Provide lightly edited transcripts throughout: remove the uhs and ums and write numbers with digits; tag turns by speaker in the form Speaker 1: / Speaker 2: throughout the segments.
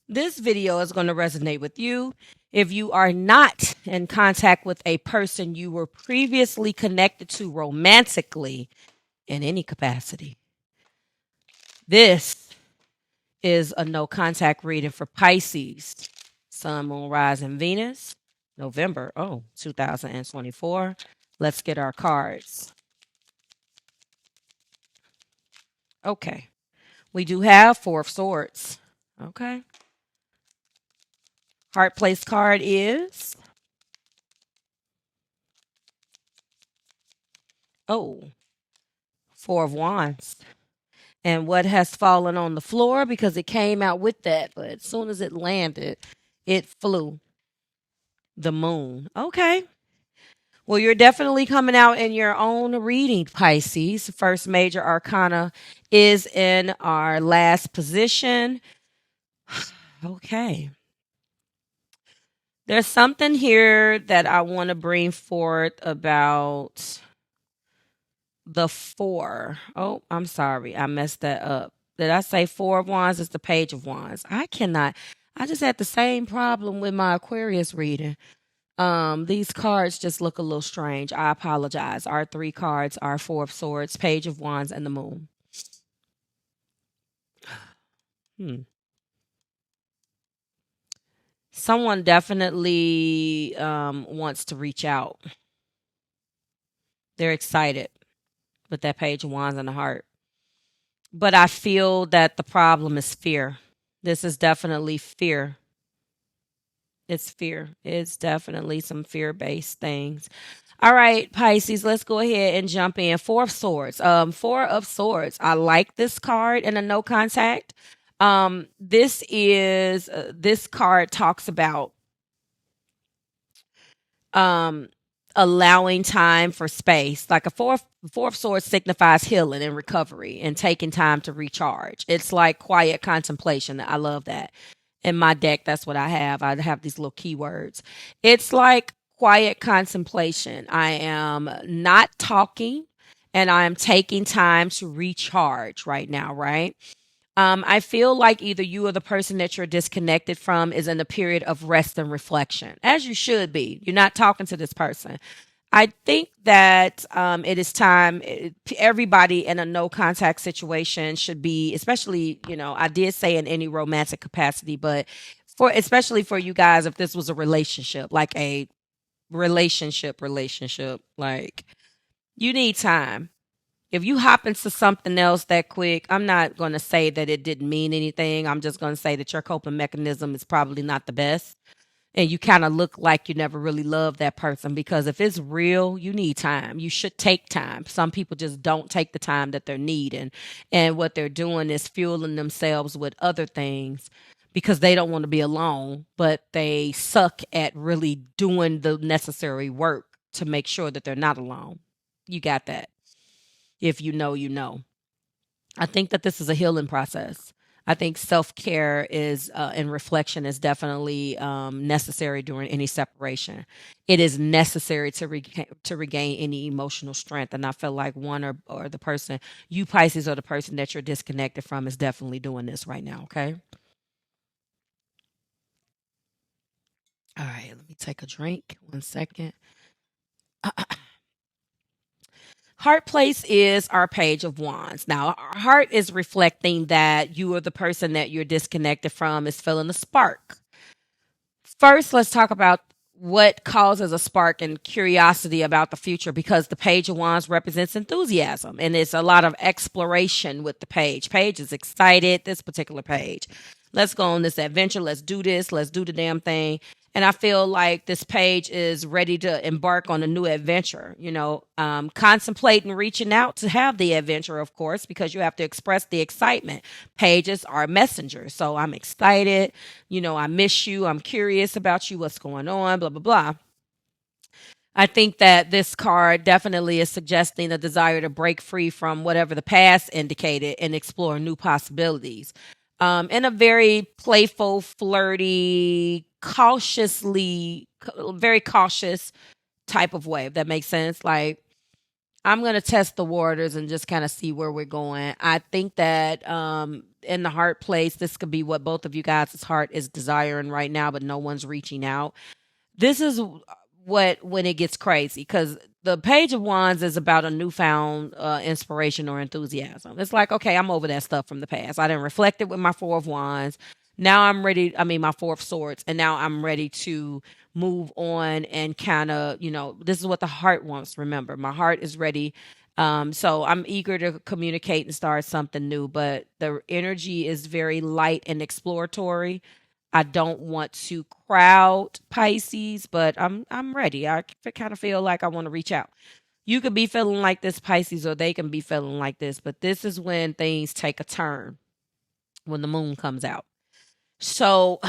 Speaker 1: This video is going to resonate with you if you are not in contact with a person you were previously connected to romantically in any capacity. This is a no contact reading for Pisces, Sun, Moon, Rising, Venus, November 2024. Let's get our cards. Okay. We do have Four of Swords. Okay. Heart place card is Four of Wands. And what has fallen on the floor, because it came out with that, but as soon as it landed, it flew. The Moon. Okay. Well, you're definitely coming out in your own reading, Pisces. First major arcana is in our last position. Okay. There's something here that I want to bring forth about the four. Oh, I'm sorry. I messed that up. Did I say Four of Wands? It's the Page of Wands. I just had the same problem with my Aquarius reading. These cards just look a little strange. I apologize. Our three cards are Four of Swords, Page of Wands, and the Moon. Someone definitely wants to reach out. They're excited with that Page of Wands and the heart. But I feel that the problem is fear. This is definitely fear. It's fear. It's definitely some fear-based things. All right, Pisces, let's go ahead and jump in. Four of Swords. Four of Swords. I like this card in a no contact. This card talks about allowing time for space. Like a four of swords signifies healing and recovery and taking time to recharge. It's like quiet contemplation. I love that. In my deck, that's what I have. I have these little keywords. It's like quiet contemplation. I am not talking and I am taking time to recharge right now, right? I feel like either you or the person that you're disconnected from is in a period of rest and reflection, as you should be. You're not talking to this person. I think that it is time. Everybody in a no contact situation should be, especially, I did say in any romantic capacity, but especially for you guys, if this was a relationship, like a relationship, like you need time. If you hop into something else that quick, I'm not going to say that it didn't mean anything. I'm just going to say that your coping mechanism is probably not the best. And you kind of look like you never really loved that person, because if it's real, you need time. You should take time. Some people just don't take the time that they're needing. And what they're doing is fueling themselves with other things because they don't want to be alone, but they suck at really doing the necessary work to make sure that they're not alone. You got that. If you know, you know. I think that this is a healing process. I think self-care is and reflection is definitely necessary during any separation. It is necessary to regain any emotional strength, and I feel like one or the person, you Pisces, or the person that you're disconnected from, is definitely doing this right now. Okay. All right. Let me take a drink. 1 second. Heart place is our Page of Wands. Now, our heart is reflecting that you or the person that you're disconnected from is feeling a spark. First, let's talk about what causes a spark and curiosity about the future, because the Page of Wands represents enthusiasm and it's a lot of exploration with the page. Page is excited, this particular page. Let's go on this adventure. Let's do this. Let's do the damn thing. And I feel like this page is ready to embark on a new adventure, contemplating reaching out to have the adventure, of course, because you have to express the excitement. Pages are messengers. So I'm excited. I miss you. I'm curious about you. What's going on? Blah, blah, blah. I think that this card definitely is suggesting a desire to break free from whatever the past indicated and explore new possibilities. In a very playful, flirty, very cautious type of way, if that makes sense. Like, I'm going to test the waters and just kind of see where we're going. I think that in the heart place. This could be what both of you guys' heart is desiring right now, but no one's reaching out. This is when it gets crazy, because the Page of Wands is about a newfound inspiration or enthusiasm. It's like, okay, I'm over that stuff from the past. I didn't reflect it with my Four of Wands. Now I'm ready. I mean, my Four of Swords, and now I'm ready to move on and kind of, this is what the heart wants. Remember, my heart is ready. So I'm eager to communicate and start something new, but the energy is very light and exploratory. I don't want to crowd Pisces, but I'm ready. I kind of feel like I want to reach out. You could be feeling like this, Pisces, or they can be feeling like this, but this is when things take a turn, when the moon comes out. So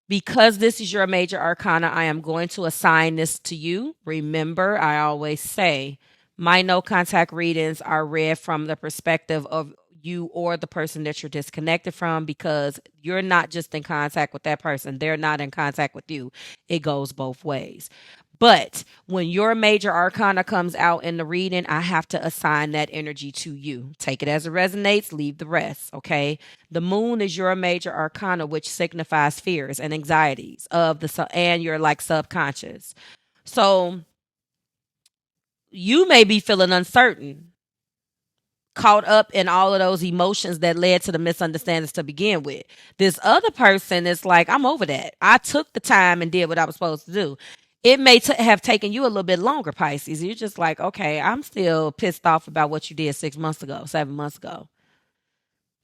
Speaker 1: because this is your major arcana, I am going to assign this to you. Remember, I always say my no contact readings are read from the perspective of you or the person that you're disconnected from, because you're not just in contact with that person. They're not in contact with you. It goes both ways. But when your major arcana comes out in the reading, I have to assign that energy to you. Take it as it resonates, leave the rest, okay? The moon is your major arcana, which signifies fears and anxieties of and your like subconscious. So you may be feeling uncertain, caught up in all of those emotions that led to the misunderstandings to begin with. This other person is like, I'm over that. I took the time and did what I was supposed to do. It may have taken you a little bit longer, Pisces. You're just like, okay, I'm still pissed off about what you did 6 months ago, 7 months ago.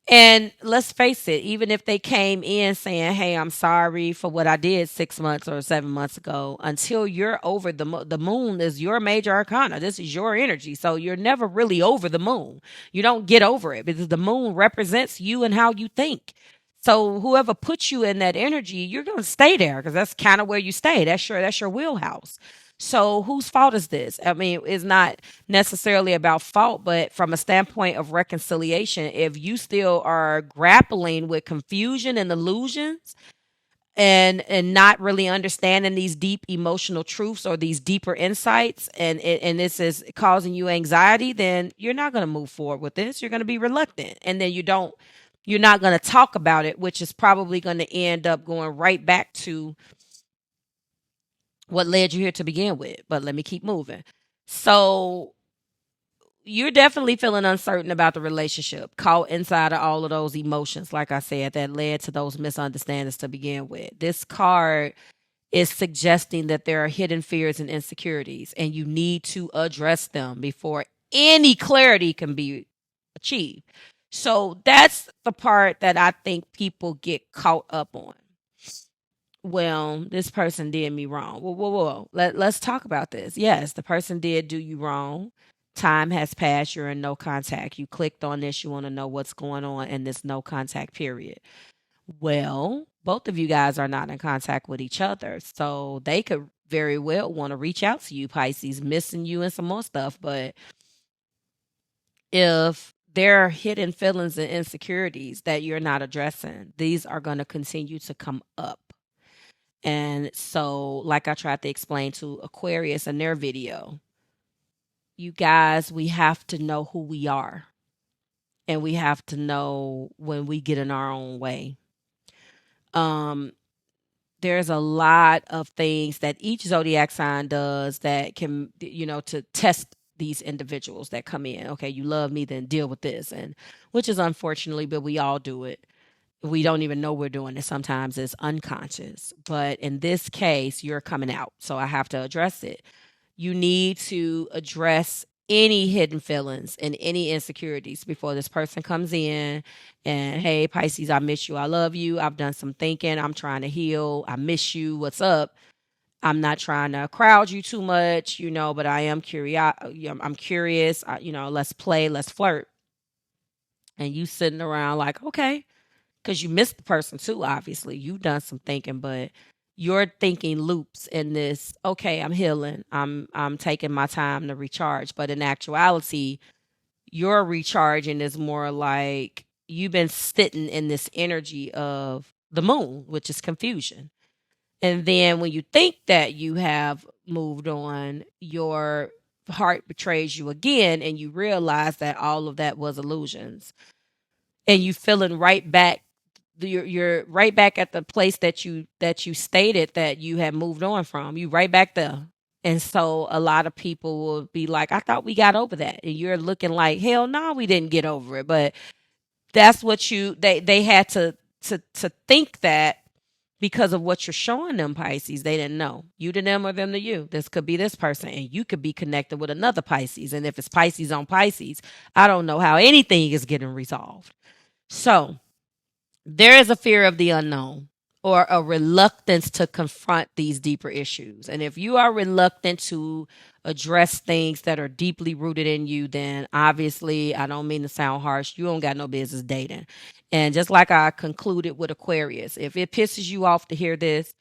Speaker 1: And let's face it, even if they came in saying, hey, I'm sorry for what I did 6 months or 7 months ago, until you're over the moon is your major arcana. This is your energy. So you're never really over the moon. You don't get over it because the moon represents you and how you think. So whoever puts you in that energy, you're going to stay there because that's kind of where you stay. That's your wheelhouse. So whose fault is this? I mean, it's not necessarily about fault, but from a standpoint of reconciliation, if you still are grappling with confusion and illusions and not really understanding these deep emotional truths or these deeper insights, and this is causing you anxiety, then you're not going to move forward with this. You're going to be reluctant, and then you're not going to talk about it, which is probably going to end up going right back to what led you here to begin with. But let me keep moving. So you're definitely feeling uncertain about the relationship, caught inside of all of those emotions, like I said, that led to those misunderstandings to begin with. This card is suggesting that there are hidden fears and insecurities, and you need to address them before any clarity can be achieved. So that's the part that I think people get caught up on. Well, this person did me wrong. Whoa. Let's talk about this. Yes, the person did do you wrong. Time has passed. You're in no contact. You clicked on this. You want to know what's going on in this no contact period. Well, both of you guys are not in contact with each other. So they could very well want to reach out to you, Pisces, missing you and some more stuff. But if there are hidden feelings and insecurities that you're not addressing, these are going to continue to come up. And so, like I tried to explain to Aquarius in their video, you guys, we have to know who we are. And we have to know when we get in our own way. There's a lot of things that each zodiac sign does that can, to test these individuals that come in. Okay, you love me, then deal with this. And which is unfortunately, but we all do it. We don't even know we're doing it. Sometimes it's unconscious. But in this case, you're coming out. So I have to address it. You need to address any hidden feelings and any insecurities before this person comes in. And hey, Pisces, I miss you. I love you. I've done some thinking. I'm trying to heal. I miss you. What's up? I'm not trying to crowd you too much, but I am curious. I'm curious. Let's play. Let's flirt. And you sitting around like, okay. Because you missed the person too, obviously. You've done some thinking, but your thinking loops in this, okay, I'm healing. I'm taking my time to recharge. But in actuality, your recharging is more like you've been sitting in this energy of the moon, which is confusion. And then when you think that you have moved on, your heart betrays you again, and you realize that all of that was illusions. and you feeling right back. You're right back at the place that you stated that you had moved on from. You right back there. And so a lot of people will be like, I thought we got over that. And you're looking like, hell no, we didn't get over it. But that's what they had to think that because of what you're showing them, Pisces. They didn't know. You to them or them to you. This could be this person, and you could be connected with another Pisces. And if it's Pisces on Pisces, I don't know how anything is getting resolved. So there is a fear of the unknown or a reluctance to confront these deeper issues. And if you are reluctant to address things that are deeply rooted in you, then obviously, I don't mean to sound harsh, you don't got no business dating. And just like I concluded with Aquarius, if it pisses you off to hear this,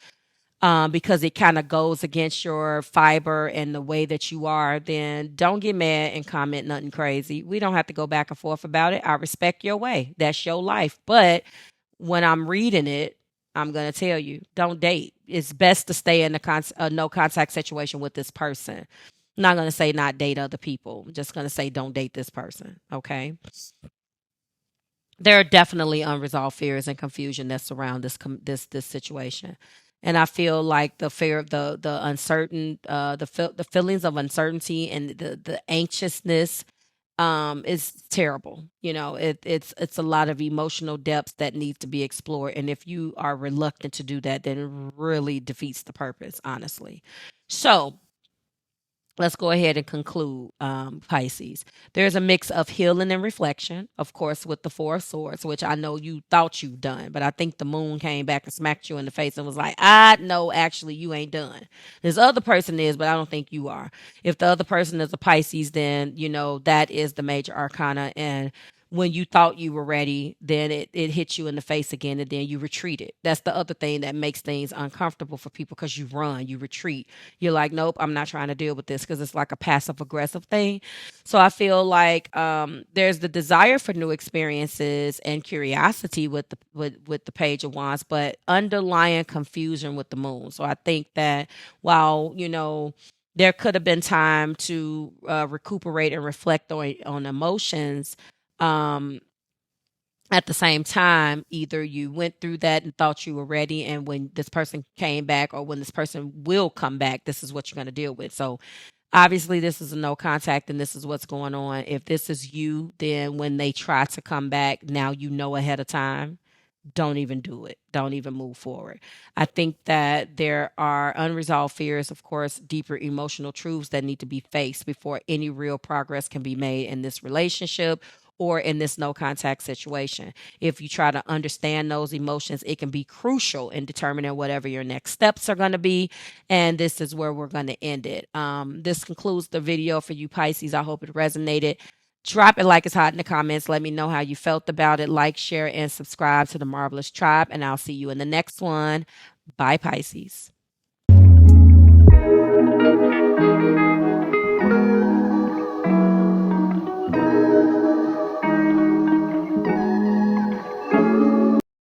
Speaker 1: because it kind of goes against your fiber and the way that you are, then don't get mad and comment nothing crazy. We don't have to go back and forth about it. I respect your way. That's your life. But when I'm reading it, I'm going to tell you, don't date. It's best to stay in a no contact situation with this person. I'm not going to say not date other people. I'm just going to say don't date this person. Okay. There are definitely unresolved fears and confusion that surround this situation. And I feel like the fear of the uncertain, the feelings of uncertainty and the anxiousness is terrible. It's a lot of emotional depths that needs to be explored. And if you are reluctant to do that, then it really defeats the purpose, honestly. So let's go ahead and conclude, Pisces. There's a mix of healing and reflection, of course, with the Four of Swords, which I know you thought you've done, but I think the moon came back and smacked you in the face and was like, no, actually, you ain't done. This other person is, but I don't think you are. If the other person is a Pisces, then, that is the major arcana. And when you thought you were ready, then it hit you in the face again, and then you retreated. That's the other thing that makes things uncomfortable for people, because you run, you retreat. You're like, nope, I'm not trying to deal with this, because it's like a passive aggressive thing. So I feel like there's the desire for new experiences and curiosity with the Page of Wands, but underlying confusion with the moon. So I think that while, there could have been time to recuperate and reflect on emotions, at the same time, either you went through that and thought you were ready, and when this person came back, or when this person will come back, this is what you're going to deal with. So obviously this is a no contact, and this is what's going on. If this is you, then when they try to come back, now ahead of time, don't even do it. Don't even move forward. I think that there are unresolved fears, of course, deeper emotional truths that need to be faced before any real progress can be made in this relationship or in this no contact situation. If you try to understand those emotions, it can be crucial in determining whatever your next steps are going to be. And this is where we're going to end it. This concludes the video for you, Pisces. I hope it resonated. Drop it like it's hot in the comments. Let me know how you felt about it. Like, share, and subscribe to the Marvelous Tribe. And I'll see you in the next one. Bye, Pisces.